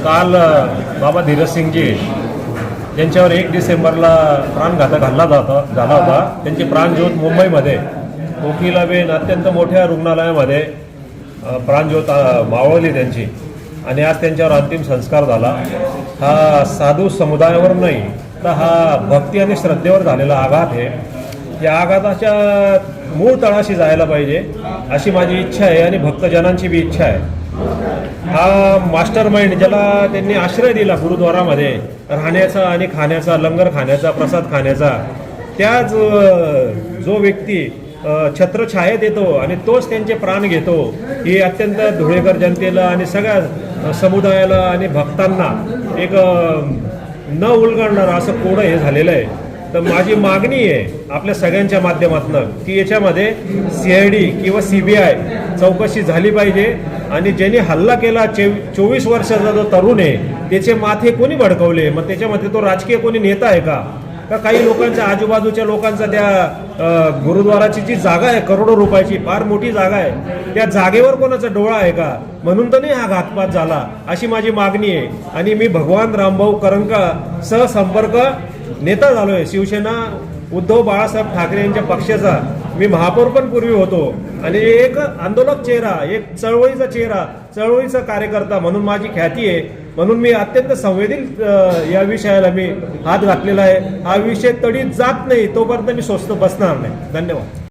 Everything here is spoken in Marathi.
काल बाबा धीरज सिंगजी यांच्यावर 1 डिसेंबरला प्राणघातक हल्ला झाला होता। त्यांची प्राणज्योत मुंबईमध्ये कोकिलाबेन अत्यंत मोठ्या रुग्णालयामध्ये प्राणज्योत मावळली त्यांची आणि आज त्यांच्यावर अंतिम संस्कार झाला। हा साधू समुदायावर नाही तर हा भक्ती आणि श्रद्धेवर झालेला आघात आहे। या आघाताच्या मूळ तळाशी जायला पाहिजे अशी माझी इच्छा आहे आणि भक्तजनांची बी इच्छा आहे। हा मास्टर माइंड ज्याला त्यांनी आश्रय दिला गुरुद्वारामध्ये राहण्याचा आणि खाण्याचा, लंगर खाण्याचा, प्रसाद खाण्याचा, त्याच जो व्यक्ती छत्रछायेत येतो आणि तोच त्यांचे प्राण घेतो, ही अत्यंत धुळेकर जनतेला आणि सगळ्या समुदायाला आणि भक्तांना एक न उलगडणारं असं कोडं हे झालेलं आहे। तर माझी मागणी आहे आपल्या सगळ्यांच्या माध्यमातून की याच्यामध्ये CID किंवा CBI चौकशी झाली पाहिजे आणि ज्यांनी हल्ला केला 24 वर्षाचा जो तरुण आहे त्याचे माथे कोणी भडकवले? मग त्याच्यामध्ये तो राजकीय कोणी नेता आहे का काही लोकांच्या आजूबाजूच्या लोकांचा त्या गुरुद्वाराची जी जागा आहे करोडो रुपयाची फार मोठी जागा आहे, त्या जागेवर कोणाचा डोळा आहे का? म्हणून तर नाही हा घातपात झाला अशी माझी मागणी आहे। आणि मी भगवान रामभाऊ करंका सहसंपर्क नेता झालोय। शिवसेना उद्धव बाळासाहेब ठाकरे यांच्या पक्षाचा मी महापौर पण पूर्वी होतो आणि एक आंदोलक चेहरा, एक चळवळीचा चेहरा, चळवळीचा कार्यकर्ता म्हणून माझी ख्याती आहे। म्हणून मी अत्यंत संवेदनशील या विषयाला मी हात घातलेला आहे। हा विषय तडीत जात नाही तोपर्यंत मी स्वस्थ बसणार नाही। धन्यवाद।